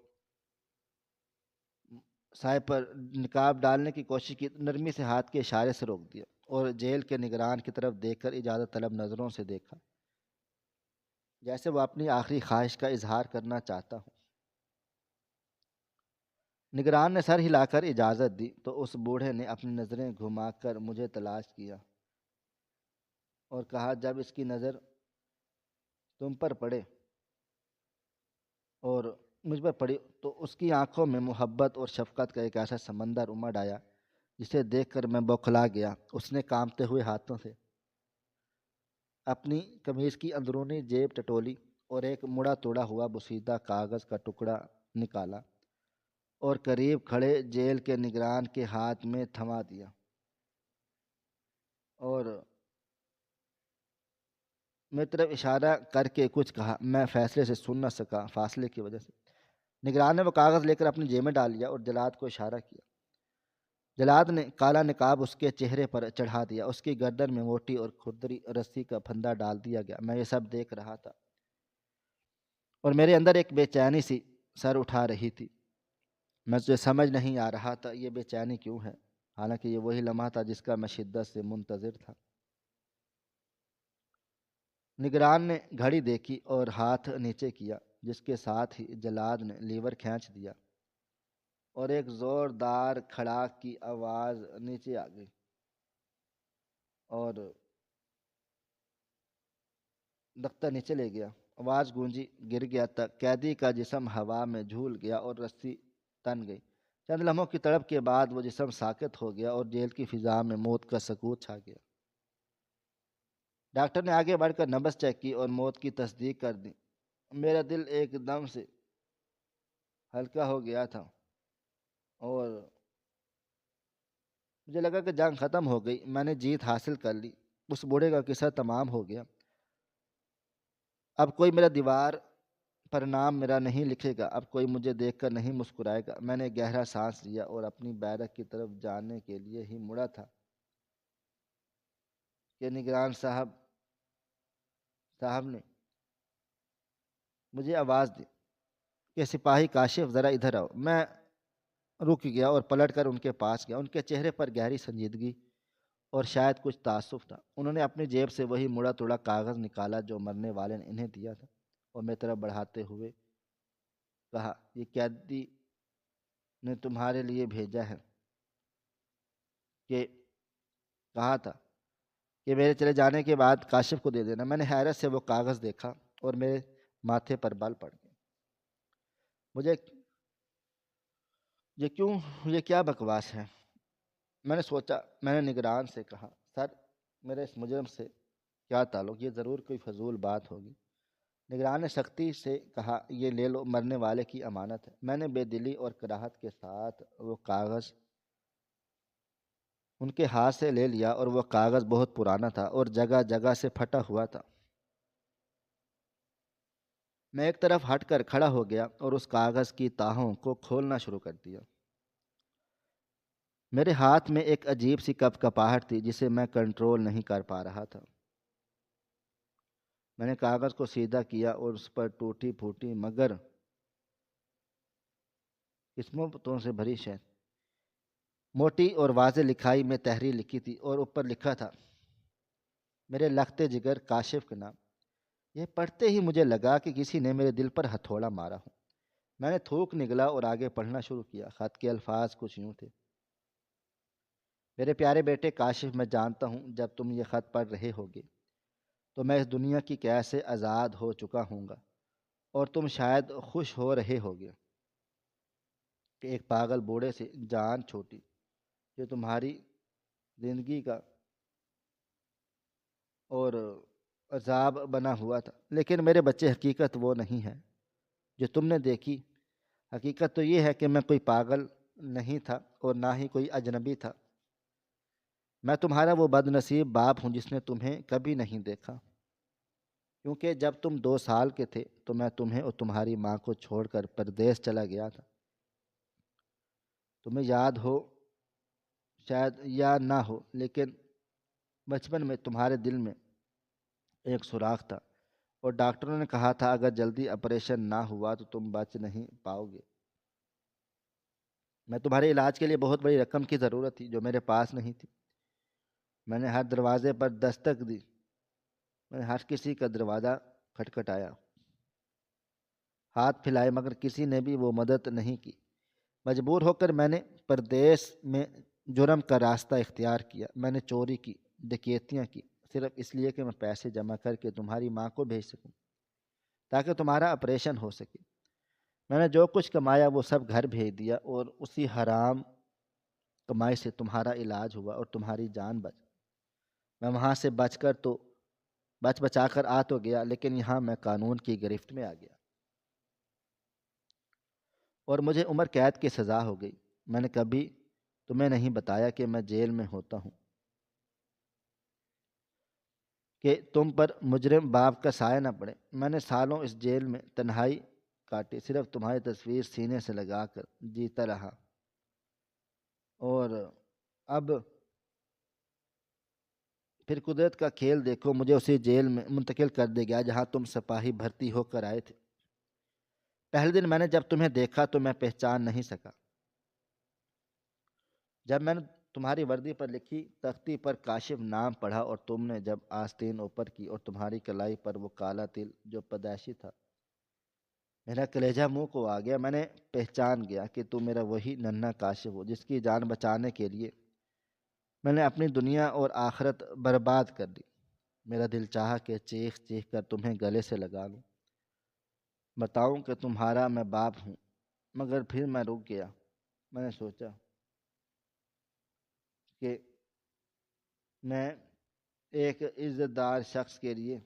سائے پر نقاب ڈالنے کی کوشش کی، نرمی سے ہاتھ کے اشارے سے روک دیا اور جیل کے نگران کی طرف دیکھ کر اجازت طلب نظروں سے دیکھا، جیسے وہ اپنی آخری خواہش کا اظہار کرنا چاہتا ہوں۔ نگران نے سر ہلا کر اجازت دی تو اس بوڑھے نے اپنی نظریں گھما کر مجھے تلاش کیا اور کہا، جب اس کی نظر تم پر پڑے اور مجھ پر پڑی تو اس کی آنکھوں میں محبت اور شفقت کا ایک ایسا سمندر امڈ آیا جسے دیکھ کر میں بوکھلا گیا۔ اس نے کانپتے ہوئے ہاتھوں سے اپنی قمیض کی اندرونی جیب ٹٹولی اور ایک مڑا توڑا ہوا بوسیدہ کاغذ کا ٹکڑا نکالا اور قریب کھڑے جیل کے نگران کے ہاتھ میں تھما دیا، اور میری طرف اشارہ کر کے کچھ کہا۔ میں فیصلے سے سن نہ سکا، فاصلے کی وجہ سے۔ نگران نے وہ کاغذ لے کر اپنی جیب میں ڈال لیا اور جلاد کو اشارہ کیا۔ جلاد نے کالا نقاب اس کے چہرے پر چڑھا دیا، اس کی گردن میں موٹی اور کھردری رسی کا پھندا ڈال دیا گیا۔ میں یہ سب دیکھ رہا تھا اور میرے اندر ایک بے چینی سی سر اٹھا رہی تھی۔ مجھے سمجھ نہیں آ رہا تھا یہ بے چینی کیوں ہے، حالانکہ یہ وہی لمحہ تھا جس کا میں شدت سے منتظر تھا۔ نگران نے گھڑی دیکھی اور ہاتھ نیچے کیا، جس کے ساتھ ہی جلاد نے لیور کھینچ دیا اور ایک زوردار کھڑاک کی آواز نیچے آ گئی اور تختہ نیچے لے گیا۔ آواز گونجی، گر گیا تک قیدی کا جسم ہوا میں جھول گیا اور رسی تن گئی۔ چند لمحوں کی تڑپ کے بعد وہ جسم ساکت ہو گیا اور جیل کی فضا میں موت کا سکوت چھا گیا۔ ڈاکٹر نے آگے بڑھ کر نبض چیک کی اور موت کی تصدیق کر دی۔ میرا دل ایک دم سے ہلکا ہو گیا تھا اور مجھے لگا کہ جنگ ختم ہو گئی، میں نے جیت حاصل کر لی، اس بوڑھے کا قصہ تمام ہو گیا۔ اب کوئی میرا دیوار پر نام میرا نہیں لکھے گا، اب کوئی مجھے دیکھ کر نہیں مسکرائے گا۔ میں نے گہرا سانس لیا اور اپنی بیرک کی طرف جانے کے لیے ہی مڑا تھا کہ نگران صاحب نے مجھے آواز دی کہ سپاہی کاشف ذرا ادھر آؤ۔ میں رک گیا اور پلٹ کر ان کے پاس گیا۔ ان کے چہرے پر گہری سنجیدگی اور شاید کچھ تعصب تھا۔ انہوں نے اپنی جیب سے وہی مڑا توڑا کاغذ نکالا جو مرنے والے نے انہیں دیا تھا، اور میری طرف بڑھاتے ہوئے کہا، یہ قیدی نے تمہارے لیے بھیجا ہے، کہ کہا تھا کہ میرے چلے جانے کے بعد کاشف کو دے دینا۔ میں نے حیرت سے وہ کاغذ دیکھا اور میرے ماتھے پر بال پڑ گئے۔ مجھے یہ کیا بکواس ہے؟ میں نے سوچا۔ میں نے نگران سے کہا، سر، میرے اس مجرم سے کیا تعلق؟ یہ ضرور کوئی فضول بات ہوگی۔ نگران نے سختی سے کہا، یہ لے لو، مرنے والے کی امانت ہے۔ میں نے بے دلی اور کراہت کے ساتھ وہ کاغذ ان کے ہاتھ سے لے لیا، اور وہ کاغذ بہت پرانا تھا اور جگہ جگہ سے پھٹا ہوا تھا۔ میں ایک طرف ہٹ کر کھڑا ہو گیا اور اس کاغذ کی تاہوں کو کھولنا شروع کر دیا۔ میرے ہاتھ میں ایک عجیب سی کپ کپاہٹ تھی جسے میں کنٹرول نہیں کر پا رہا تھا۔ میں نے کاغذ کو سیدھا کیا اور اس پر ٹوٹی پھوٹی مگر قسمتوں سے بھری شہر موٹی اور واضح لکھائی میں تحریر لکھی تھی، اور اوپر لکھا تھا میرے لخت جگر کاشف کا نام۔ یہ پڑھتے ہی مجھے لگا کہ کسی نے میرے دل پر ہتھوڑا مارا ہو۔ میں نے تھوک نگلا اور آگے پڑھنا شروع کیا۔ خط کے الفاظ کچھ یوں تھے، میرے پیارے بیٹے کاشف، میں جانتا ہوں جب تم یہ خط پڑھ رہے ہوگے تو میں اس دنیا کی قید سے آزاد ہو چکا ہوں گا، اور تم شاید خوش ہو رہے ہوگے کہ ایک پاگل بوڑھے سے جان چھوٹی جو تمہاری زندگی کا اور عذاب بنا ہوا تھا۔ لیکن میرے بچے، حقیقت وہ نہیں ہے جو تم نے دیکھی۔ حقیقت تو یہ ہے کہ میں کوئی پاگل نہیں تھا اور نہ ہی کوئی اجنبی تھا۔ میں تمہارا وہ بد نصیب باپ ہوں جس نے تمہیں کبھی نہیں دیکھا، کیونکہ جب تم 2 سال کے تھے تو میں تمہیں اور تمہاری ماں کو چھوڑ کر پردیس چلا گیا تھا۔ تمہیں یاد ہو شاید یا نہ ہو، لیکن بچپن میں تمہارے دل میں ایک سوراخ تھا، اور ڈاکٹروں نے کہا تھا اگر جلدی آپریشن نہ ہوا تو تم بچ نہیں پاؤ گے۔ میں تمہارے علاج کے لیے بہت بڑی رقم کی ضرورت تھی جو میرے پاس نہیں تھی۔ میں نے ہر دروازے پر دستک دی، میں نے ہر کسی کا دروازہ کھٹکھٹایا، ہاتھ پھیلائے، مگر کسی نے بھی وہ مدد نہیں کی۔ مجبور ہو کر میں نے پردیس میں جرم کا راستہ اختیار کیا۔ میں نے چوری کی، ڈکیتیاں کی، صرف اس لیے کہ میں پیسے جمع کر کے تمہاری ماں کو بھیج سکوں تاکہ تمہارا آپریشن ہو سکے۔ میں نے جو کچھ کمایا وہ سب گھر بھیج دیا، اور اسی حرام کمائی سے تمہارا علاج ہوا اور تمہاری جان بچ۔ میں وہاں سے بچا کر آ تو گیا، لیکن یہاں میں قانون کی گرفت میں آ گیا اور مجھے عمر قید کی سزا ہو گئی۔ میں نے کبھی تمہیں نہیں بتایا کہ میں جیل میں ہوتا ہوں، کہ تم پر مجرم باپ کا سایہ نہ پڑے۔ میں نے سالوں اس جیل میں تنہائی کاٹی، صرف تمہاری تصویر سینے سے لگا کر جیتا رہا، اور اب پھر قدرت کا کھیل دیکھو، مجھے اسی جیل میں منتقل کر دیا گیا جہاں تم سپاہی بھرتی ہو کر آئے تھے۔ پہلے دن میں نے جب تمہیں دیکھا تو میں پہچان نہیں سکا۔ جب میں نے تمہاری وردی پر لکھی تختی پر کاشف نام پڑھا، اور تم نے جب آستین اوپر کی اور تمہاری کلائی پر وہ کالا تل جو پیدائشی تھا، میرا کلیجہ منہ کو آ گیا۔ میں نے پہچان گیا کہ تم میرا وہی ننھا کاشف ہو جس کی جان بچانے کے لیے میں نے اپنی دنیا اور آخرت برباد کر دی۔ میرا دل چاہا کہ چیخ چیخ کر تمہیں گلے سے لگا لوں، بتاؤں کہ تمہارا میں باپ ہوں، مگر پھر میں رک گیا۔ میں نے سوچا کہ میں ایک عزت دار شخص کے لیے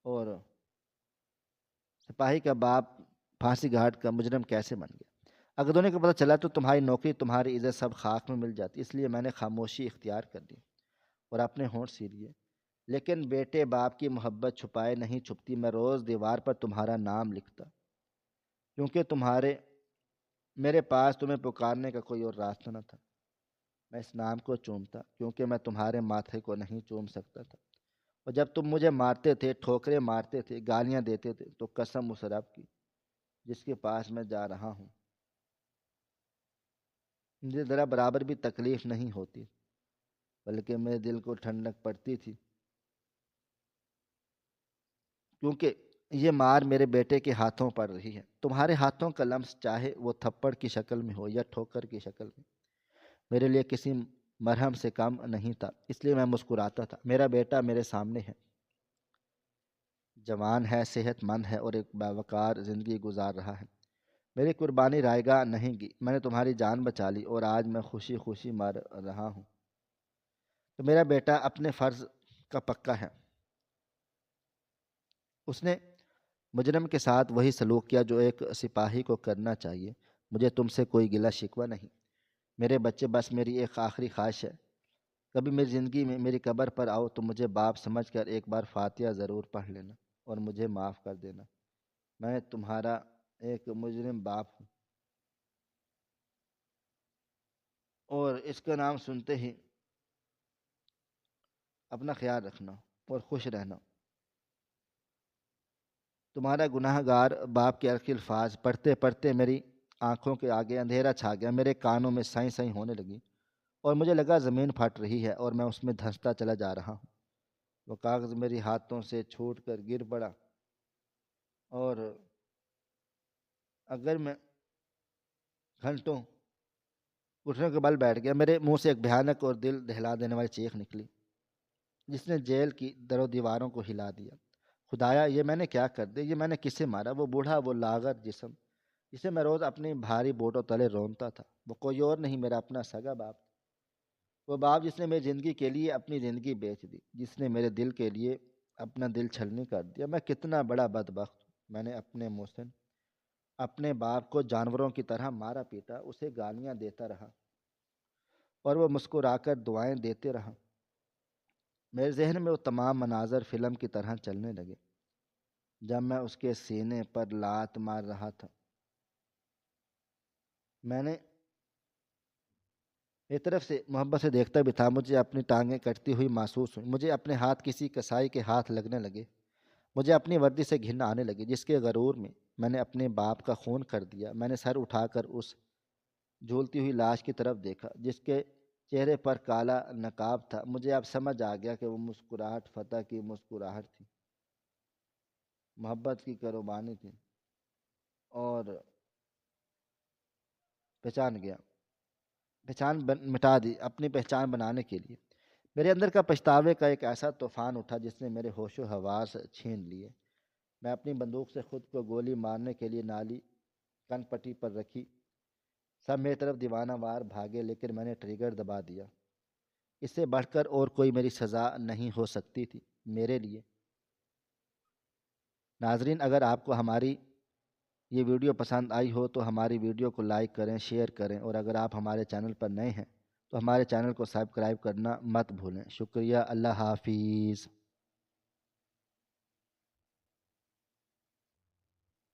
اور سپاہی کا باپ پھانسی گھاٹ کا مجرم کیسے بن گیا۔ اگر دنیا کو پتہ چلا تو تمہاری نوکری، تمہاری عزت سب خاک میں مل جاتی۔ اس لیے میں نے خاموشی اختیار کر لی اور اپنے ہونٹ سی لیے۔ لیکن بیٹے باپ کی محبت چھپائے نہیں چھپتی۔ میں روز دیوار پر تمہارا نام لکھتا، کیونکہ میرے پاس تمہیں پکارنے کا کوئی اور راستہ نہ تھا۔ میں اس نام کو چومتا کیونکہ میں تمہارے ماتھے کو نہیں چوم سکتا تھا، اور جب تم مجھے مارتے تھے، ٹھوکریں مارتے تھے، گالیاں دیتے تھے، تو قسم اس رب کی جس کے پاس میں جا رہا ہوں، مجھے ذرا برابر بھی تکلیف نہیں ہوتی۔ بلکہ میرے دل کو ٹھنڈک پڑتی تھی، کیونکہ یہ مار میرے بیٹے کے ہاتھوں پڑ رہی ہے۔ تمہارے ہاتھوں کا لمس چاہے وہ تھپڑ کی شکل میں ہو یا ٹھوکر کی شکل میں، میرے لیے کسی مرہم سے کم نہیں تھا، اس لیے میں مسکراتا تھا۔ میرا بیٹا میرے سامنے ہے، جوان ہے، صحت مند ہے اور ایک باوقار زندگی گزار رہا ہے۔ میری قربانی رائے گاہ نہیں گی، میں نے تمہاری جان بچا لی اور آج میں خوشی خوشی مر رہا ہوں۔ تو میرا بیٹا اپنے فرض کا پکا ہے، اس نے مجرم کے ساتھ وہی سلوک کیا جو ایک سپاہی کو کرنا چاہیے۔ مجھے تم سے کوئی گلہ شکوہ نہیں، میرے بچے، بس میری ایک آخری خواہش ہے، کبھی میری زندگی میں میری قبر پر آؤ تو مجھے باپ سمجھ کر ایک بار فاتحہ ضرور پڑھ لینا اور مجھے معاف کر دینا۔ میں تمہارا ایک مجرم باپ ہوں، اور اس کا نام سنتے ہی اپنا خیال رکھنا اور خوش رہنا۔ تمہارا گناہ گار باپ کے عرقی الفاظ پڑھتے پڑھتے میری آنکھوں کے آگے اندھیرا چھا گیا، میرے کانوں میں سائیں سائیں ہونے لگی اور مجھے لگا زمین پھٹ رہی ہے اور میں اس میں دھنستا چلا جا رہا ہوں۔ وہ کاغذ میری ہاتھوں سے چھوٹ کر گر پڑا اور اگر میں گھنٹوں گھٹنوں کے بل بیٹھ گیا، میرے منہ سے ایک بھیانک اور دل دہلا دینے والی چیخ نکلی جس نے جیل کی در و دیواروں کو ہلا دیا۔ خدایا، یہ میں نے کیا کر دیا؟ یہ میں نے کسے مارا؟ وہ بوڑھا، وہ لاغر جسم جسے میں روز اپنی بھاری بوٹوں تلے رونتا تھا، وہ کوئی اور نہیں، میرا اپنا سگا باپ۔ وہ باپ جس نے میری زندگی کے لیے اپنی زندگی بیچ دی، جس نے میرے دل کے لیے اپنا دل چھلنی کر دیا۔ میں کتنا بڑا بدبخت ہوں۔ میں نے اپنے محسن اپنے باپ کو جانوروں کی طرح مارا پیٹا، اسے گالیاں دیتا رہا اور وہ مسکرا کر دعائیں دیتے رہا۔ میرے ذہن میں وہ تمام مناظر فلم کی طرح چلنے لگے، جب میں اس کے سینے پر لات مار رہا تھا، میں نے ایک طرف سے محبت سے دیکھتا بھی تھا، مجھے اپنی ٹانگیں کٹتی ہوئی محسوس ہوئی، مجھے اپنے ہاتھ کسی کسائی کے ہاتھ لگنے لگے، مجھے اپنی وردی سے گھن آنے لگی جس کے غرور میں نے اپنے باپ کا خون کر دیا۔ میں نے سر اٹھا کر اس جھولتی ہوئی لاش کی طرف دیکھا جس کے چہرے پر کالا نقاب تھا۔ مجھے اب سمجھ آ گیا کہ وہ مسکراہٹ فتح کی مسکراہٹ تھی، محبت کی قربانی تھی، اور پہچان گیا، مٹا دی اپنی پہچان بنانے کے لیے۔ میرے اندر کا پچھتاوے کا ایک ایسا طوفان اٹھا جس نے میرے ہوش و حواس چھین لیے۔ میں اپنی بندوق سے خود کو گولی مارنے کے لیے نالی کن پٹی پر رکھی، سب میری طرف دیوانہ وار بھاگے، لیکن میں نے ٹریگر دبا دیا۔ اس سے بڑھ کر اور کوئی میری سزا نہیں ہو سکتی تھی میرے لیے۔ ناظرین، اگر آپ کو ہماری یہ ویڈیو پسند آئی ہو تو ہماری ویڈیو کو لائک کریں، شیئر کریں، اور اگر آپ ہمارے چینل پر نئے ہیں تو ہمارے چینل کو سبسکرائب کرنا مت بھولیں۔ شکریہ، اللہ حافظ۔